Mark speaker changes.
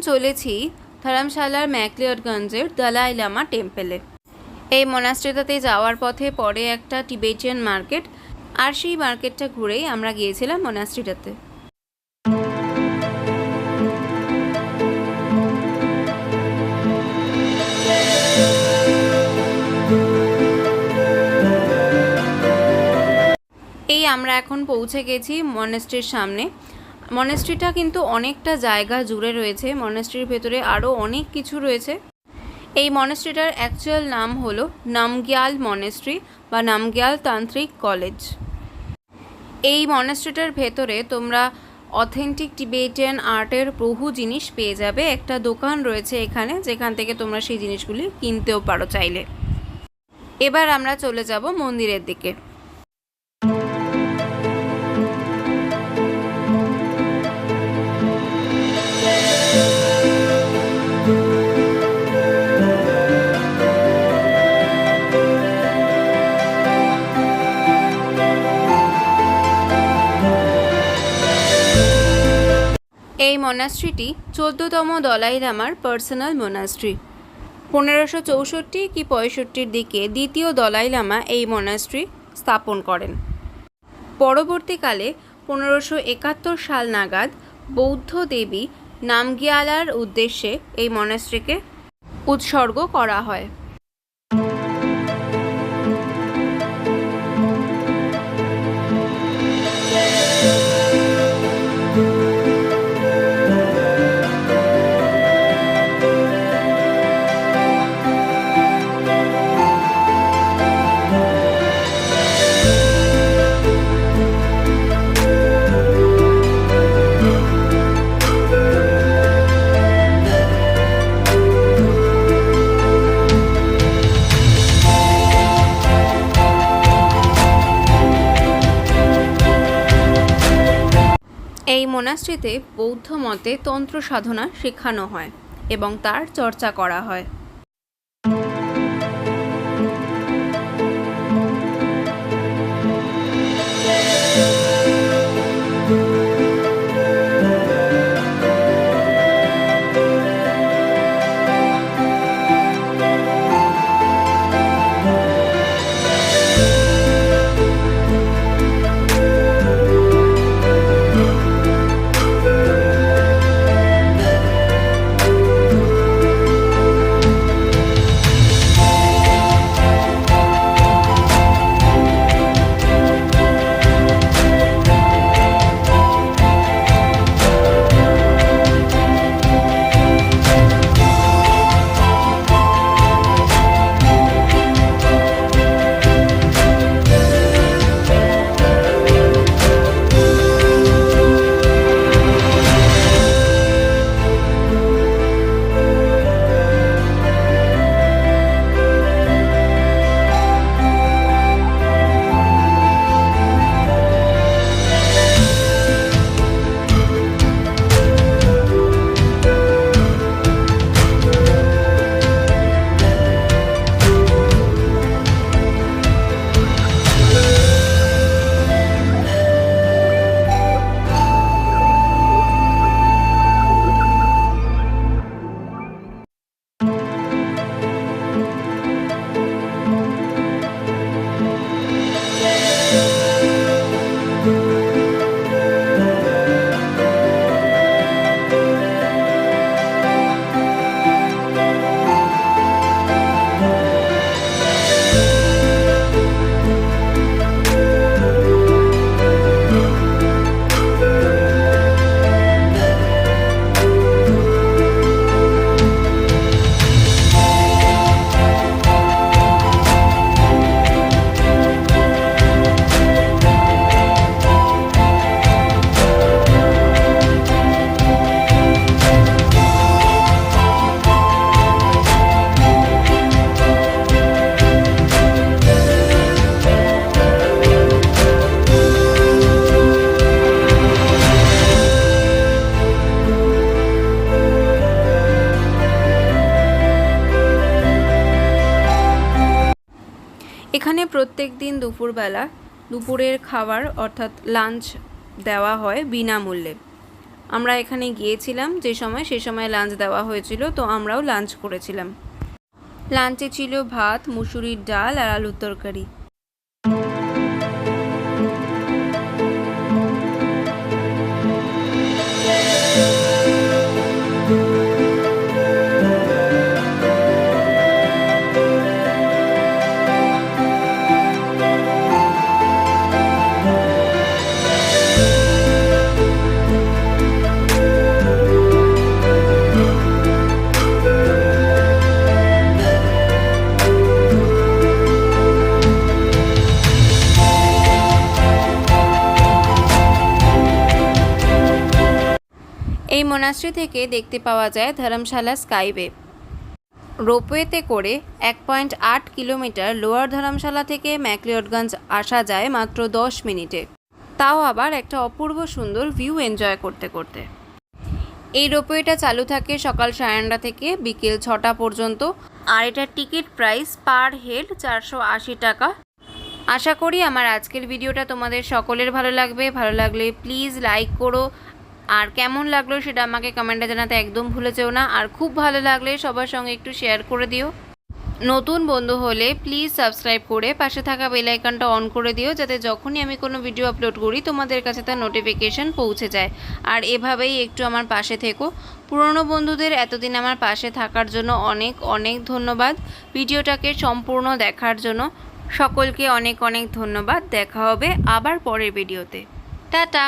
Speaker 1: চলেছি ধর্মশালার ম্যাকলিয়ড গঞ্জের দালাই লামা টেম্পলে। এই মনাস্ট্রিটাতে যাওয়ার পথে পরে একটা টিবেটিয়ান মার্কেট, আর সেই মার্কেটটা ঘুরেই আমরা গিয়েছিলাম মনাস্ট্রিটাতে। এই আমরা এখন পৌঁছে গেছি মনাস্ট্রির সামনে। মনাস্ট্রিটা কিন্তু অনেকটা জায়গা জুড়ে রয়েছে, মনাস্ট্রির ভেতরে আরও অনেক কিছু রয়েছে। এই মনাস্ট্রিটার অ্যাকচুয়াল নাম হলো নামগ্যাল মনাস্ট্রি বা নামগ্যাল তান্ত্রিক কলেজ। এই মনাস্ট্রিটার ভেতরে তোমরা অথেন্টিক টিবেটিয়ান আর্টের বহু জিনিস পেয়ে যাবে। একটা দোকান রয়েছে এখানে, যেখান থেকে তোমরা সেই জিনিসগুলি কিনতেও পারো চাইলে। এবার আমরা চলে যাব মন্দিরের দিকে। এই মনাস্ট্রিটি 14তম দলাই লামার পার্সোনাল মনাস্ট্রি। 1564 কি 65 দিকে দ্বিতীয় দলাই লামা এই মনাস্ট্রি স্থাপন করেন। পরবর্তীকালে 1571 সাল নাগাদ বৌদ্ধ দেবী নামগিয়ালার উদ্দেশ্যে এই মনাস্ট্রিকে উৎসর্গ করা হয়। এই মনাস্ট্রিতে বৌদ্ধ মতে তন্ত্র সাধনা শেখানো হয় এবং তার চর্চা করা হয়। এখানে প্রত্যেক দিন দুপুরবেলা দুপুরের খাবার অর্থাৎ লাঞ্চ দেওয়া হয় বিনামূল্যে। আমরা এখানে গিয়েছিলাম যে সময়, সেই সময় লাঞ্চ দেওয়া হয়েছিল, তো আমরাও লাঞ্চ করেছিলাম। লাঞ্চে ছিল ভাত, মুসুরির ডাল আর আলুর তরকারি। এই মোনাস্ট্রি থেকে দেখতে পাওয়া যায় ধর্মশালা স্কাইওয়ে। রোপওয়েতে করে 1.8 কিলোমিটার লোয়ার ধর্মশালা থেকে ম্যাকলিওডগঞ্জ আসা যায় মাত্র 10 মিনিটে, তাও আবার একটা অপূর্ব সুন্দর ভিউ এনজয় করতে করতে। এই রোপওয়েটা চালু থাকে সকাল 9:30 থেকে বিকেল 6টা পর্যন্ত, আর এটার টিকিট প্রাইস পার হেড 480 টাকা। আশা করি আমার আজকের ভিডিওটা তোমাদের সকলের ভালো লাগবে। ভালো লাগলে প্লিজ লাইক করো, আর কেমন লাগলো সেটা আমাকে কমেন্টে জানাতে একদম ভুলে যেও না। আর খুব ভালো লাগলে সবার সঙ্গে একটু শেয়ার করে দিও। নতুন বন্ধু হলে প্লিজ সাবস্ক্রাইব করে পাশে থাকা বেল আইকনটা অন করে দিও, যাতে যখনই আমি কোনো ভিডিও আপলোড করি তোমাদের কাছে তার নোটিফিকেশন পৌঁছে যায়। আর এভাবেই একটু আমার পাশে থেকো। পুরনো বন্ধুদের এতদিন আমার পাশে থাকার জন্য অনেক অনেক ধন্যবাদ। ভিডিওটাকে সম্পূর্ণ দেখার জন্য সকলকে অনেক অনেক ধন্যবাদ। দেখা হবে আবার পরের ভিডিওতে। টাটা।